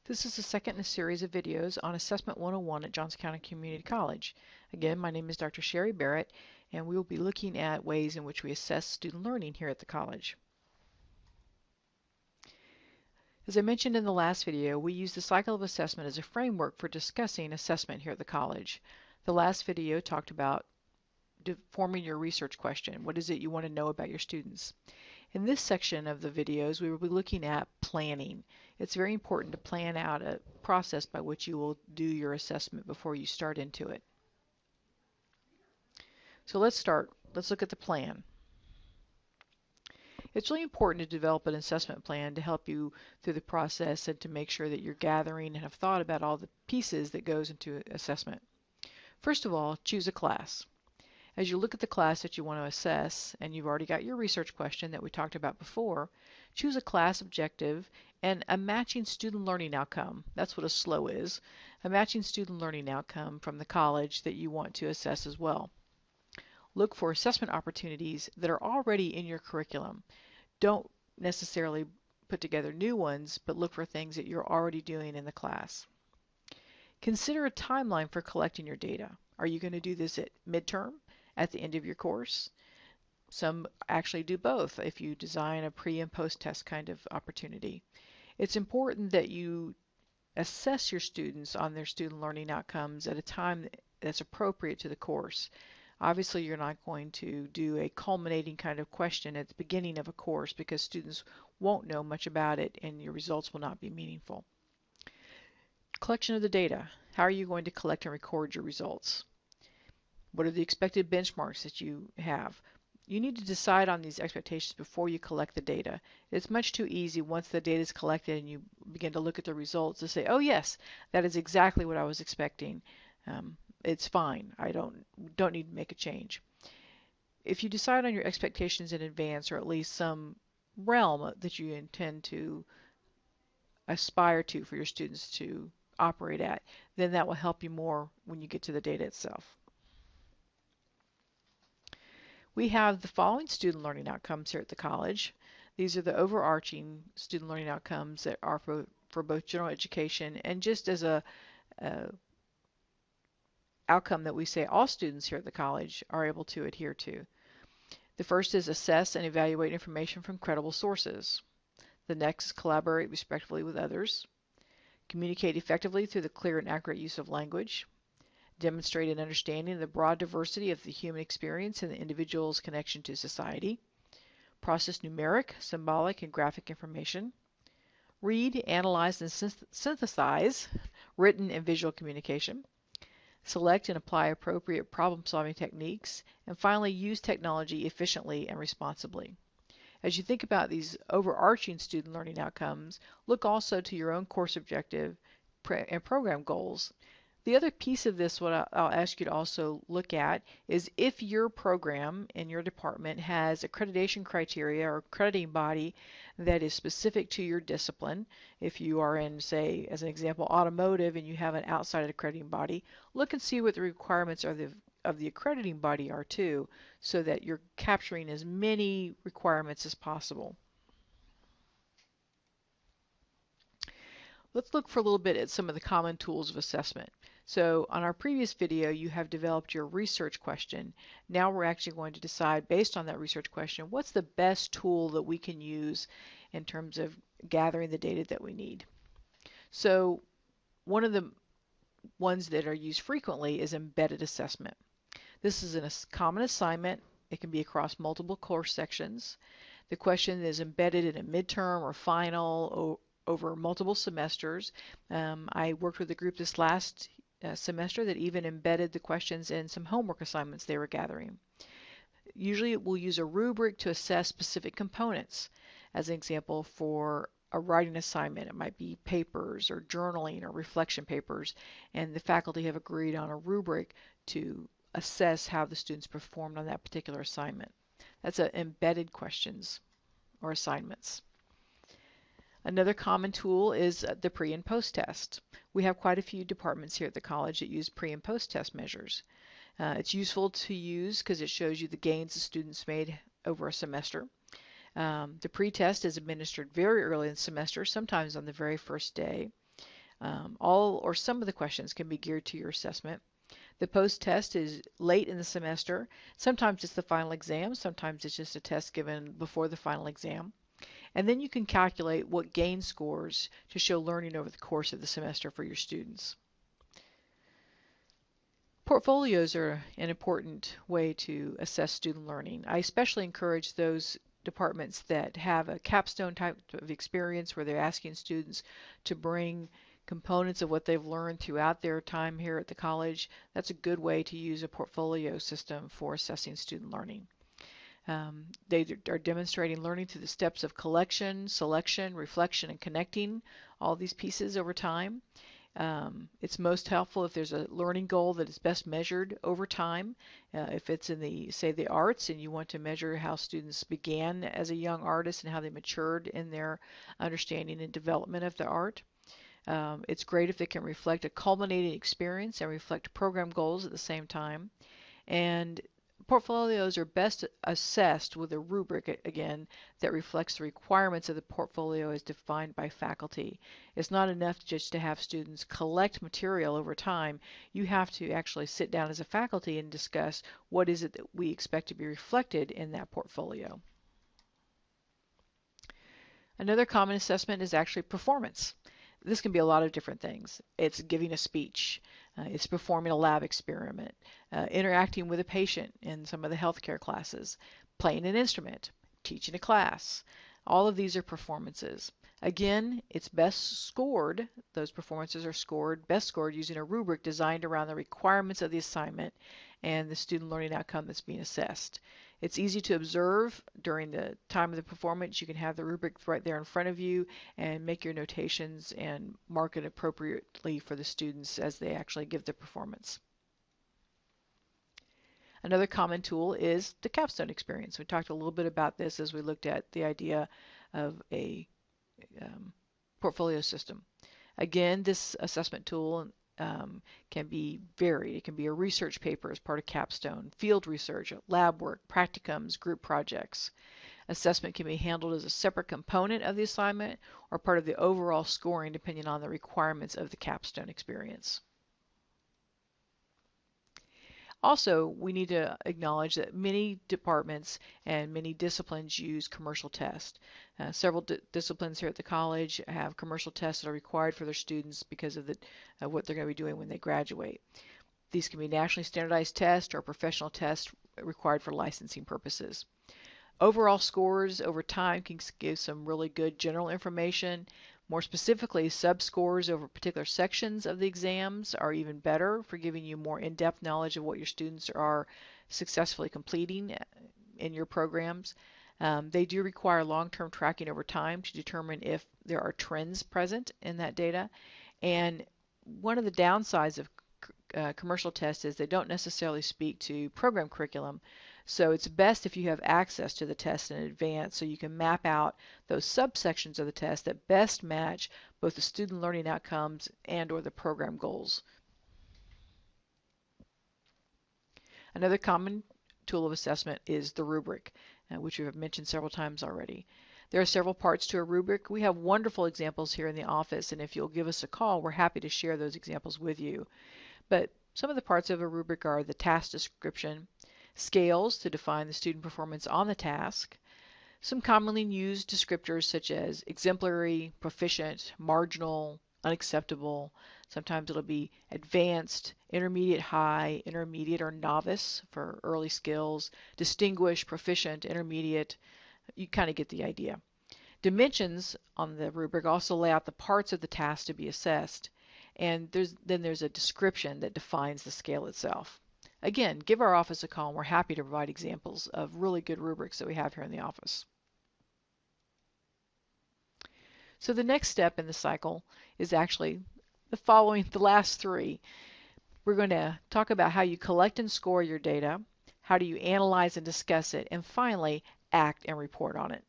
This is the second in a series of videos on Assessment 101 at Johnson County Community College. Again, my name is Dr. Sherry Barrett, and we will be looking at ways in which we assess student learning here at the college. As I mentioned in the last video, we use the cycle of assessment as a framework for discussing assessment here at the college. The last video talked about forming your research question. What is it you want to know about your students? In this section of the videos, we will be looking at planning. It's very important to plan out a process by which you will do your assessment before you start into it. So let's start. Let's look at the plan. It's really important to develop an assessment plan to help you through the process and to make sure that you're gathering and have thought about all the pieces that goes into assessment. First of all, choose a class. As you look at the class that you want to assess, and you've already got your research question that we talked about before, choose a class objective and a matching student learning outcome. That's what a SLO is, a matching student learning outcome from the college that you want to assess as well. Look for assessment opportunities that are already in your curriculum. Don't necessarily put together new ones, but look for things that you're already doing in the class. Consider a timeline for collecting your data. Are you going to do this at midterm? At the end of your course? Some actually do both if you design a pre and post test kind of opportunity. It's important that you assess your students on their student learning outcomes at a time that's appropriate to the course. Obviously, you're not going to do a culminating kind of question at the beginning of a course because students won't know much about it and your results will not be meaningful. Collection of the data. How are you going to collect and record your results? What are the expected benchmarks that you have? You need to decide on these expectations before you collect the data. It's much too easy once the data is collected and you begin to look at the results to say, oh yes, that is exactly what I was expecting. It's fine. I don't need to make a change. If you decide on your expectations in advance, or at least some realm that you intend to aspire to for your students to operate at, then that will help you more when you get to the data itself. We have the following student learning outcomes here at the college. These are the overarching student learning outcomes that are for both general education and just as a outcome that we say all students here at the college are able to adhere to. The first is assess and evaluate information from credible sources. The next is collaborate respectfully with others. Communicate effectively through the clear and accurate use of language. Demonstrate an understanding of the broad diversity of the human experience and the individual's connection to society. Process numeric, symbolic, and graphic information. Read, analyze, and synthesize written and visual communication. Select and apply appropriate problem-solving techniques. And finally, use technology efficiently and responsibly. As you think about these overarching student learning outcomes, look also to your own course objective and program goals. The other piece of this, what I'll ask you to also look at, is if your program in your department has accreditation criteria or accrediting body that is specific to your discipline. If you are in, say, as an example, automotive and you have an outside accrediting body, look and see what the requirements of the accrediting body are too, so that you're capturing as many requirements as possible. Let's look for a little bit at some of the common tools of assessment. So on our previous video, you have developed your research question. Now we're actually going to decide, based on that research question, what's the best tool that we can use in terms of gathering the data that we need. So one of the ones that are used frequently is embedded assessment. This is a common assignment. It can be across multiple course sections. The question is embedded in a midterm or final over multiple semesters. I worked with a group this last semester that even embedded the questions in some homework assignments they were gathering. Usually we'll use a rubric to assess specific components. As an example, for a writing assignment, it might be papers or journaling or reflection papers, and the faculty have agreed on a rubric to assess how the students performed on that particular assignment. That's embedded questions or assignments. Another common tool is the pre and post test. We have quite a few departments here at the college that use pre and post test measures. It's useful to use because it shows you the gains the students made over a semester. The pre-test is administered very early in the semester, sometimes on the very first day. All or some of the questions can be geared to your assessment. The post-test is late in the semester. Sometimes it's the final exam, sometimes it's just a test given before the final exam. And then you can calculate what gain scores to show learning over the course of the semester for your students. Portfolios are an important way to assess student learning. I especially encourage those departments that have a capstone type of experience where they're asking students to bring components of what they've learned throughout their time here at the college. That's a good way to use a portfolio system for assessing student learning. They are demonstrating learning through the steps of collection, selection, reflection, and connecting all these pieces over time. It's most helpful if there's a learning goal that is best measured over time. If it's in the, say, the arts, and you want to measure how students began as a young artist and how they matured in their understanding and development of the art. It's great if it can reflect a culminating experience and reflect program goals at the same time. And portfolios are best assessed with a rubric, again, that reflects the requirements of the portfolio as defined by faculty. It's not enough just to have students collect material over time. You have to actually sit down as a faculty and discuss what is it that we expect to be reflected in that portfolio. Another common assessment is actually performance. This can be a lot of different things. It's giving a speech, it's performing a lab experiment, interacting with a patient in some of the healthcare classes, playing an instrument, teaching a class. All of these are performances. Again, it's best scored, those performances are scored, best scored using a rubric designed around the requirements of the assignment and the student learning outcome that's being assessed. It's easy to observe during the time of the performance. You can have the rubric right there in front of you and make your notations and mark it appropriately for the students as they actually give the performance. Another common tool is the Capstone Experience. We talked a little bit about this as we looked at the idea of a portfolio system. Again, this assessment tool can be varied. It can be a research paper as part of Capstone, field research, lab work, practicums, group projects. Assessment can be handled as a separate component of the assignment or part of the overall scoring depending on the requirements of the Capstone Experience. Also, we need to acknowledge that many departments and many disciplines use commercial tests. Several disciplines here at the college have commercial tests that are required for their students because of what they're going to be doing when they graduate. These can be nationally standardized tests or professional tests required for licensing purposes. Overall scores over time can give some really good general information. More specifically, sub-scores over particular sections of the exams are even better for giving you more in-depth knowledge of what your students are successfully completing in your programs. They do require long-term tracking over time to determine if there are trends present in that data. And one of the downsides of commercial tests is they don't necessarily speak to program curriculum. So it's best if you have access to the test in advance so you can map out those subsections of the test that best match both the student learning outcomes and or the program goals. Another common tool of assessment is the rubric, which we have mentioned several times already. There are several parts to a rubric. We have wonderful examples here in the office, and if you'll give us a call, we're happy to share those examples with you. But some of the parts of a rubric are the task description, scales to define the student performance on the task, some commonly used descriptors such as exemplary, proficient, marginal, unacceptable. Sometimes it'll be advanced, intermediate, high, intermediate, or novice for early skills, distinguished, proficient, intermediate. You kind of get the idea. Dimensions on the rubric also lay out the parts of the task to be assessed, and then there's a description that defines the scale itself. Again, give our office a call and we're happy to provide examples of really good rubrics that we have here in the office. So the next step in the cycle is actually the last three. We're going to talk about how you collect and score your data, how do you analyze and discuss it, and finally, act and report on it.